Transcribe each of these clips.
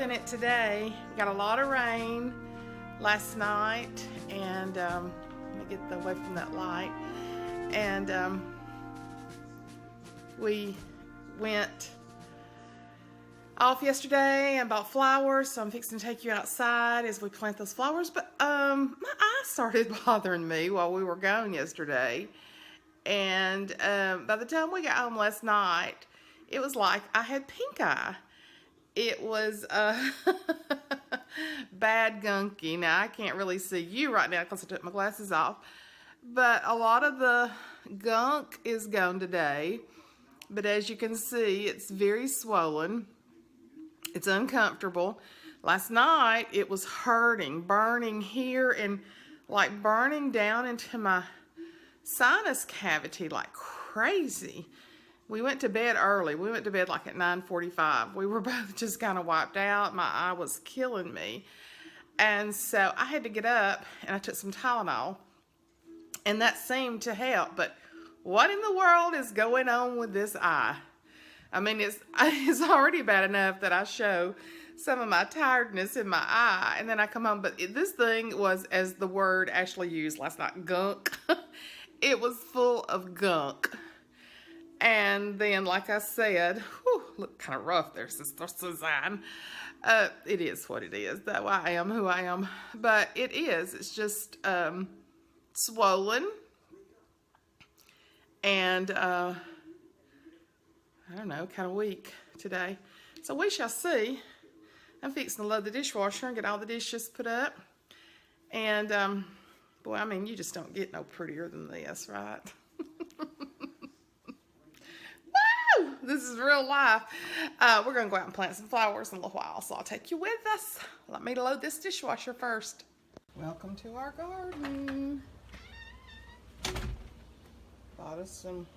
vlogging it today. We got a lot of rain last night, and let me get away from that light. And we went off yesterday and bought flowers, so I'm fixing to take you outside as we plant those flowers. But my eye started bothering me while we were gone yesterday, and by the time we got home last night, it was like I had pink eye. It was bad gunky. Now I can't really see you right now because I took my glasses off, but a lot of the gunk is gone today. But as you can see, it's very swollen. It's uncomfortable. Last night it was hurting, burning here, and like burning down into my sinus cavity like crazy. We went to bed early. We went to bed like at 9:45. We were both just kind of wiped out. My eye was killing me. And so I had to get up and I took some Tylenol, and that seemed to help. But what in the world is going on with this eye? I mean, it's already bad enough that I show some of my tiredness in my eye, and then I come home. But this thing was, as the word actually used last night, gunk. It was full of gunk. And then, like I said, whew, look kind of rough there, Sister Suzanne. It is what it is, though. I am who I am. But it is. It's just swollen. And, I don't know, kind of weak today. So we shall see. I'm fixing to load the dishwasher and get all the dishes put up. And, boy, I mean, you just don't get no prettier than this, right? This is real life. We're going to go out and plant some flowers in a little while, so I'll take you with us. Let me load this dishwasher first. Welcome to our garden. Bought us some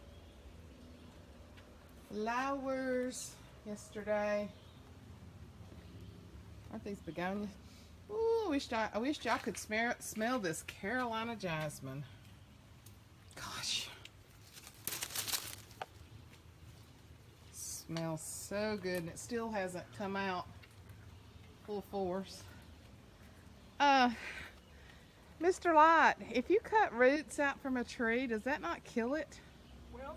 flowers yesterday. Aren't these begonias? Ooh, I wish y'all could smell this Carolina jasmine. Gosh. Smells so good, and it still hasn't come out full force. Mr. Light, if you cut roots out from a tree, does that not kill it? Well,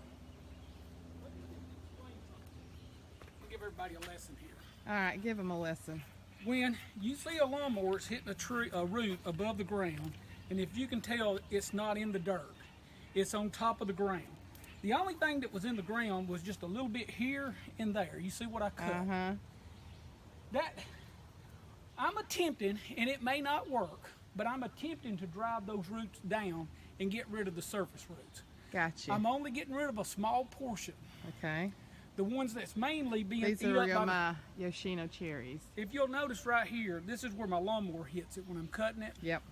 let me explain something. I'll give everybody a lesson here. All right, give them a lesson. When you see a lawnmower, it's hitting a root above the ground, and if you can tell, it's not in the dirt. It's on top of the ground. The only thing that was in the ground was just a little bit here and there. You see what I cut? That, I'm attempting, and it may not work, but I'm attempting to drive those roots down and get rid of the surface roots. Gotcha. I'm only getting rid of a small portion. Okay. The ones that's mainly being These are my Yoshino cherries. If you'll notice right here, this is where my lawnmower hits it when I'm cutting it. Yep.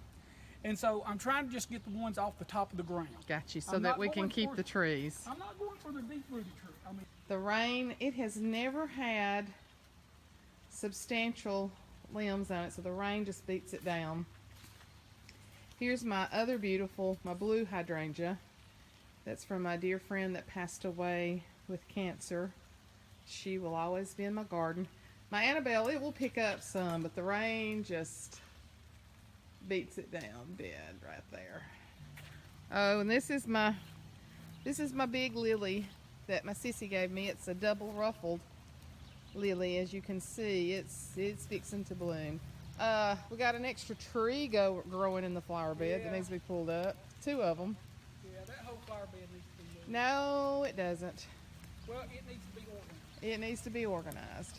And so I'm trying to just get the ones off the top of the ground. Gotcha, so that we can keep the trees. I'm not going for the deep-rooted tree. I mean, the rain, it has never had substantial limbs on it, so the rain just beats it down. Here's my other beautiful, my blue hydrangea. That's from my dear friend that passed away with cancer. She will always be in my garden. My Annabelle, it will pick up some, but the rain just beats it down dead right there. Oh, and this is my big lily that my sissy gave me. It's a double ruffled lily. As you can see, it's fixing to bloom. We got an extra tree growing in the flower bed that needs to be pulled up. 2 of them. Yeah, that whole flower bed needs to be moved. No, it doesn't. Well, it needs to be organized. It needs to be organized.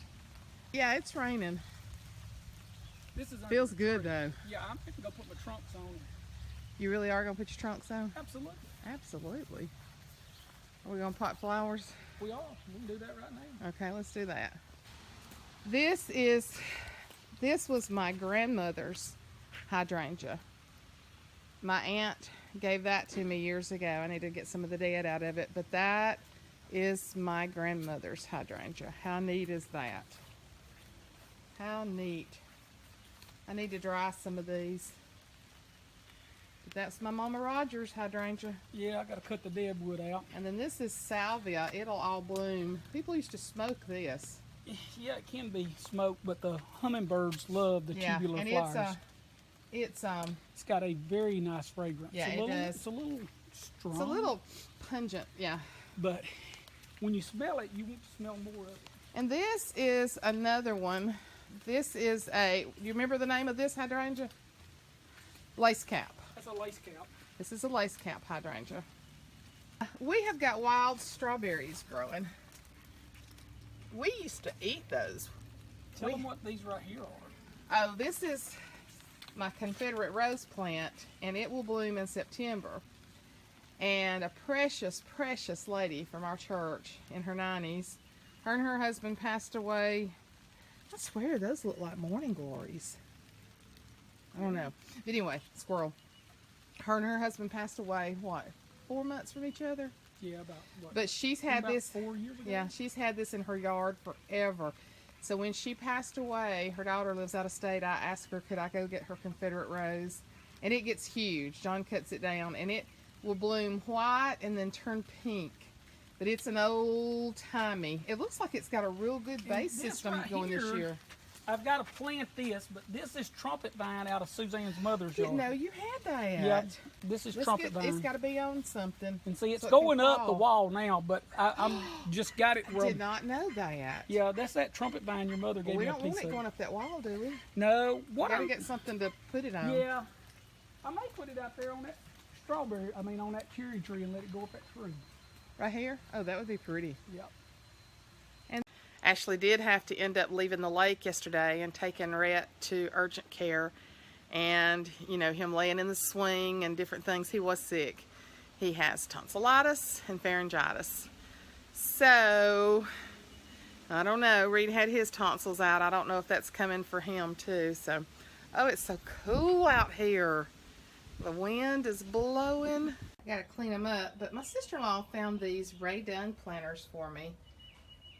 Yeah, it's raining. This is feels good though. Yeah, I'm going to go put my trunks on. You really are going to put your trunks on? Absolutely. Absolutely. Are we going to pot flowers? We are. We can do that right now. Okay, let's do that. This was my grandmother's hydrangea. My aunt gave that to me years ago. I need to get some of the dead out of it, but that is my grandmother's hydrangea. How neat is that? How neat. I need to dry some of these. But that's my Mama Rogers hydrangea. Yeah, I got to cut the dead wood out. And then this is salvia. It'll all bloom. People used to smoke this. Yeah, it can be smoke, but the hummingbirds love the tubular and flowers. it's got a very nice fragrance. Yeah, it does. It's a little strong. It's a little pungent, yeah. But when you smell it, you want to smell more of it. And this is another one. This is you remember the name of this hydrangea? Lace cap. That's a lace cap. This is a lace cap hydrangea. We have got wild strawberries growing. We used to eat those. Tell them what these right here are. Oh, this is my Confederate rose plant, and it will bloom in September. And a precious, precious lady from our church in her 90s, her and her husband passed away. I swear those look like morning glories. I don't know. But anyway, squirrel. Her and her husband passed away, what, 4 months from each other? Yeah, about what? But she's had about this 4 years ago. Yeah, she's had this in her yard forever. So when she passed away, her daughter lives out of state. I asked her, could I go get her Confederate rose? And it gets huge. John cuts it down, and it will bloom white and then turn pink. But it's an old-timey. It looks like it's got a real good base system right going this here, year. I've got to plant this, but this is trumpet vine out of Suzanne's mother's Didn't yard. know you had that. Yeah, this is trumpet vine. It's got to be on something. And see, it's so it can going up the fall. wall now, but I'm just got it. I did not know that. Yeah, that's that trumpet vine your mother gave We me a don't piece want it of. going up that wall, do we? No, We what got to I'm, get something to put it on. Yeah, I may put it out there on that on that cherry tree and let it go up that tree. Right here? Oh, that would be pretty. Yep. And Ashley did have to end up leaving the lake yesterday and taking Rhett to urgent care. And, you know, him laying in the swing and different things. He was sick. He has tonsillitis and pharyngitis. So, I don't know. Reed had his tonsils out. I don't know if that's coming for him too. So, oh, it's so cool out here. The wind is blowing. I gotta clean them up, but my sister-in-law found these Reaid planters for me.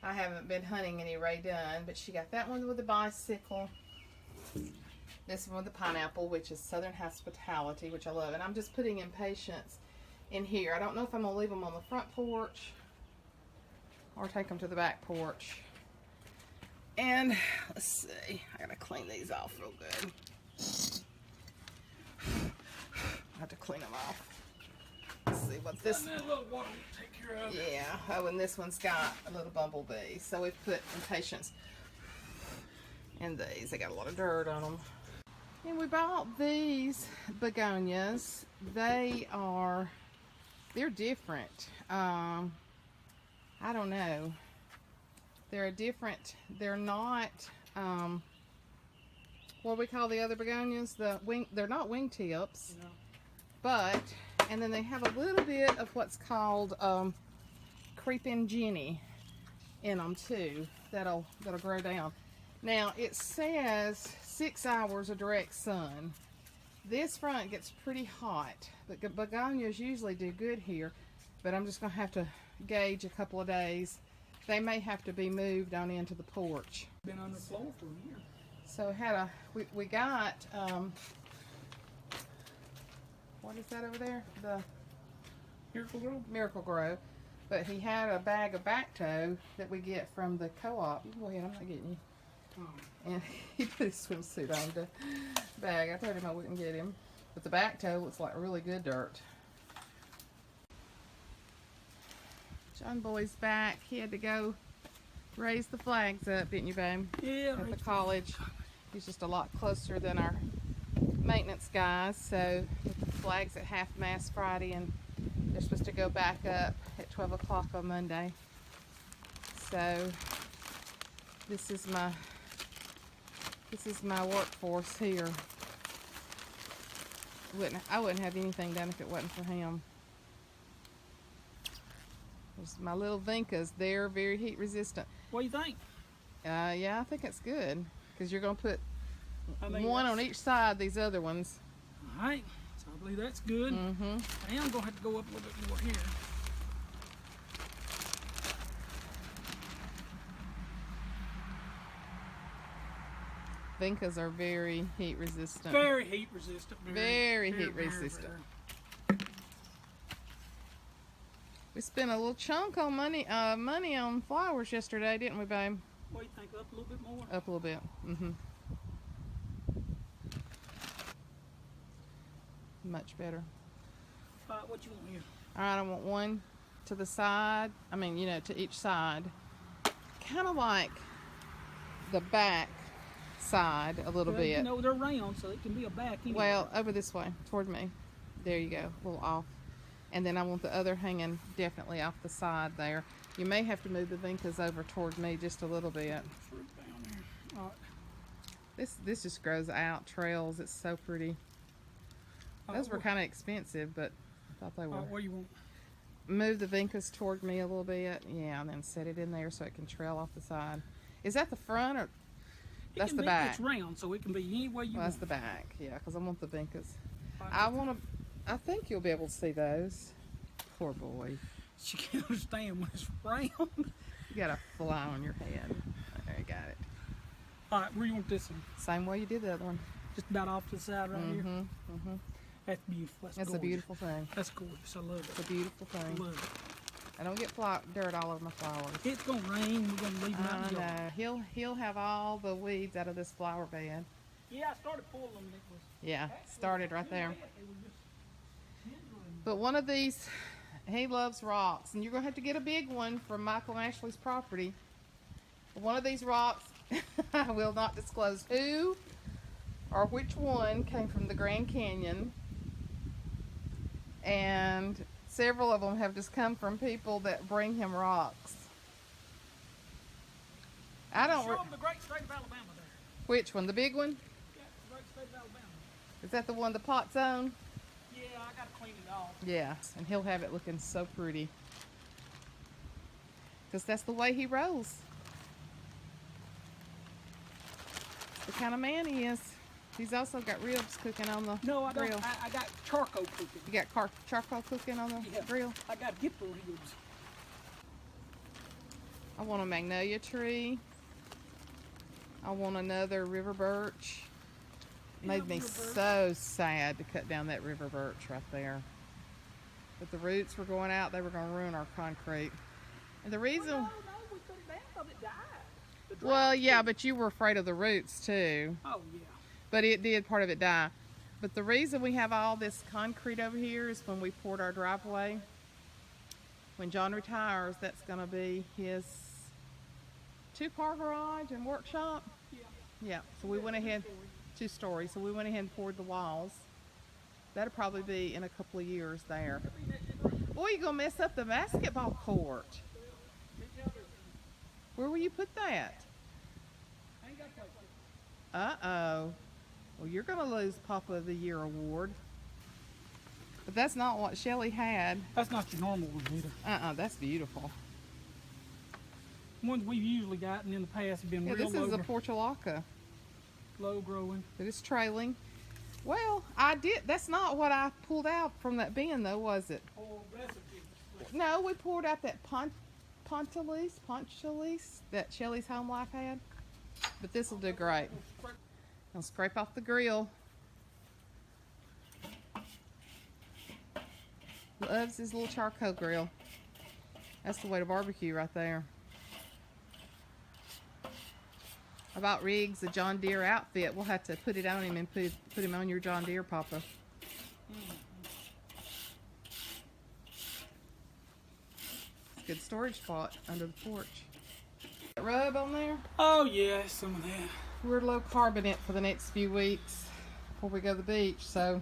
I haven't been hunting any Reaid, but she got that one with the bicycle. This one with the pineapple, which is Southern Hospitality, which I love. And I'm just putting Impatience in here. I don't know if I'm gonna leave them on the front porch or take them to the back porch. And let's see, I gotta clean these off real good. I have to clean them off. Let's see what this. And that little water will take care of it. Yeah. Oh, and this one's got a little bumblebee. So we've put Impatience in these. They got a lot of dirt on them. And we bought these begonias. They're different. I don't know. They're not what we call the other begonias. They're not wingtips. No. But, and then they have a little bit of what's called creeping Jenny in them too. That'll grow down. Now it says 6 hours of direct sun. This front gets pretty hot, but begonias usually do good here. But I'm just gonna have to gauge a couple of days. They may have to be moved on into the porch. Been on the floor for a year. So we got what is that over there? The Miracle Grow. But he had a bag of back toe that we get from the co-op. You can go ahead, I'm not getting you. And he put his swimsuit on the bag. I told him I wouldn't get him. But the back toe looks like really good dirt. John Boy's back. He had to go raise the flags up, didn't you, babe? Yeah. At the college. He's just a lot closer than our maintenance guys. So with the flags at half-mast Friday, and they're supposed to go back up at 12 o'clock on Monday. So this is my workforce here. I wouldn't have anything done if it wasn't for him. There's my little Vincas. They're very heat resistant. What do you think? Yeah, I think it's good because you're going to put I think one on each side. These other ones. All right. So I believe that's good. Mm-hmm. I am going to have to go up a little bit more here. Vincas are very heat resistant. Very heat resistant. Very heat resistant. We spent a little chunk on money on flowers yesterday, didn't we, babe? What do you think? Up a little bit more? Up a little bit. Much better. All right, what you want here? All right, I want one to the side. I mean, you know, to each side. Kind of like the back side a little bit. You know, they're round, so it can be a back anyway. Well, over this way, toward me. There you go, a little off. And then I want the other hanging definitely off the side there. You may have to move the vincas over toward me just a little bit. All right. This just grows out trails. It's so pretty. Those were kind of expensive, but I thought they were. What do you want? Move the vincas toward me a little bit. Yeah, and then set it in there so it can trail off the side. Is that the front or that's the back? It's round, so it can be any way you want. That's the back, yeah, because I want the vincas. Right. I think you'll be able to see those. Poor boy. She can't understand when it's round. You got a fly on your head. There, you got it. All right, where you want this one? Same way you did the other one. Just about off to the side right here? That's beautiful. That's a beautiful thing. That's gorgeous. I love it. It's a beautiful thing. Love it. I don't get dirt all over my flowers. It's going to rain. We're going to leave them out in the yard. He'll have all the weeds out of this flower bed. Yeah, I started pulling them. It was Yeah, started right there. But one of these, he loves rocks, and you're going to have to get a big one from Michael and Ashley's property. One of these rocks, I will not disclose who or which one, came from the Grand Canyon. And several of them have just come from people that bring him rocks. I don't. Show them the Great State of Alabama there. Which one? The big one? Yeah, the Great State of Alabama. Is that the one the pot's on? Yeah, I got to clean it off. Yeah, and he'll have it looking so pretty. Because that's the way he rolls. The kind of man he is. He's also got ribs cooking on the No, I grill. don't. I got charcoal cooking. You got charcoal cooking on the grill? I got to get the ribs. I want a magnolia tree. I want another river birch. Made me so sad to cut down that river birch right there. But the roots were going out. They were going to ruin our concrete. And the reason... No, we put it down because it died. Well, yeah, but you were afraid of the roots too. Oh, yeah. But it did, part of it die. But the reason we have all this concrete over here is when we poured our driveway. When John retires, that's going to be his 2-car garage and workshop. Yeah. Yeah, so we went ahead, 2 stories, so we went ahead and poured the walls. That'll probably be in a couple of years there. Boy, you're going to mess up the basketball court. Where will you put that? Uh-oh. Well, you're going to lose Papa of the Year award. But that's not what Shelly had. That's not your normal one either. That's beautiful. Ones we've usually gotten in the past have been real This is a portulaca. low growing. That is trailing. Well, that's not what I pulled out from that bin, though, was it? Oh, that's No, we poured out that ponchalis that Shelly's Home Life had. But this will do great. I'll scrape off the grill. Loves his little charcoal grill. That's the way to barbecue right there. I bought Riggs a John Deere outfit. We'll have to put it on him and put him on your John Deere, Papa. Good storage spot under the porch. Rub on there? Oh, yeah, some of that. We're low carb in it for the next few weeks before we go to the beach, so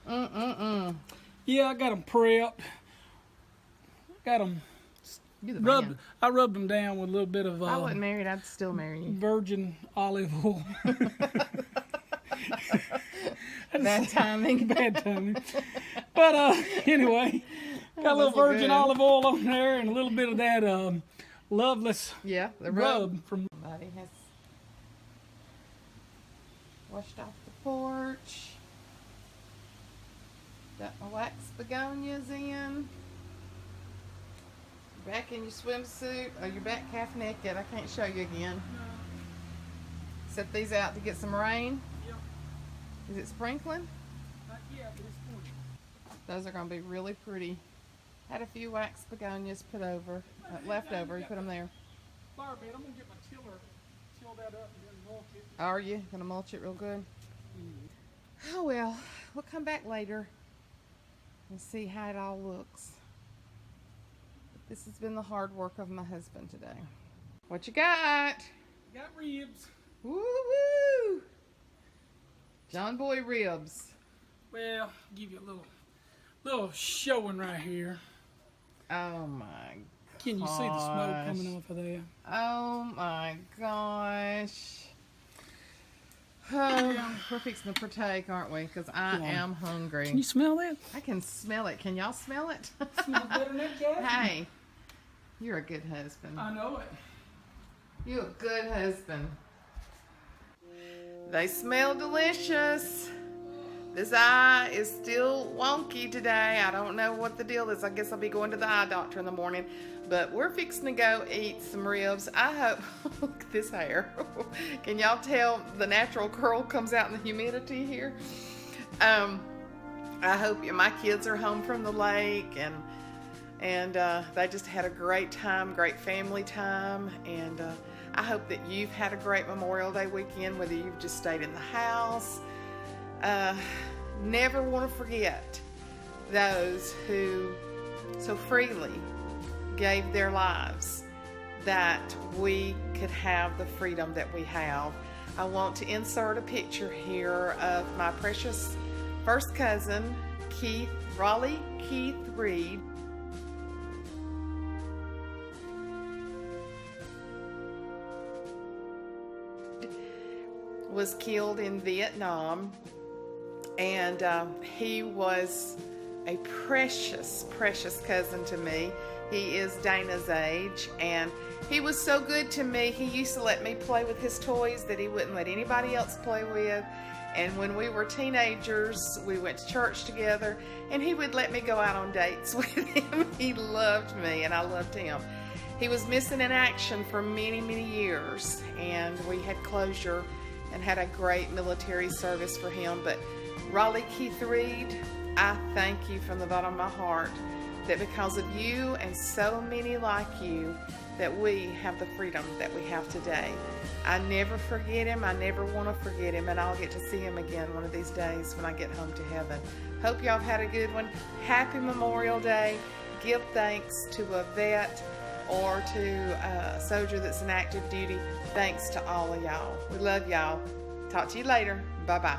Yeah, I got them prepped. Got them rubbed. I rubbed them down with a little bit of. If I wasn't married, I'd still marry you. Virgin olive oil. Bad timing. Bad timing. But anyway, got a little virgin olive oil on there and a little bit of that Loveless. Yeah, the rub from. Somebody has washed off the porch. Got my wax begonias in. Back in your swimsuit. Oh, you're back half naked. I can't show you again. No. Set these out to get some rain. Yep. Is it sprinkling? Not yet, but it's going. Those are going to be really pretty. Had a few wax begonias put over, left over. You put them there. Flower bed. I'm gonna get my tiller fill that up and then mulch it. Are you gonna mulch it real good? Oh well, we'll come back later and see how it all looks. This has been the hard work of my husband today. What you got? Got ribs. Woo woo! John Boy ribs. Well, give you a little showing right here. Oh my. Can you see the smoke coming off of there? Oh my gosh. Oh, we're fixing to partake, aren't we? Because I am hungry. Can you smell that? I can smell it. Can y'all smell it? Smells better than that, Kathy. Hey, you're a good husband. I know it. You're a good husband. They smell delicious. This eye is still wonky today. I don't know what the deal is. I guess I'll be going to the eye doctor in the morning. But we're fixing to go eat some ribs. I hope, look at this hair. Can y'all tell the natural curl comes out in the humidity here? I hope my kids are home from the lake and they just had a great time, great family time. And I hope that you've had a great Memorial Day weekend, whether you've just stayed in the house. Never want to forget those who so freely gave their lives that we could have the freedom that we have. I want to insert a picture here of my precious first cousin, Rollie Keith Reaid. Was killed in Vietnam, and he was a precious cousin to me. He is Dana's age, and he was so good to me. He used to let me play with his toys that he wouldn't let anybody else play with. And when we were teenagers, we went to church together, and he would let me go out on dates with him. He loved me, and I loved him. He was missing in action for many years, and we had closure and had a great military service for him. But Rollie Keith Reaid, I thank you from the bottom of my heart that because of you and so many like you, that we have the freedom that we have today. I never forget him. I never want to forget him, and I'll get to see him again one of these days when I get home to heaven. Hope y'all have had a good one. Happy Memorial Day. Give thanks to a vet or to a soldier that's in active duty. Thanks to all of y'all. We love y'all. Talk to you later. Bye-bye.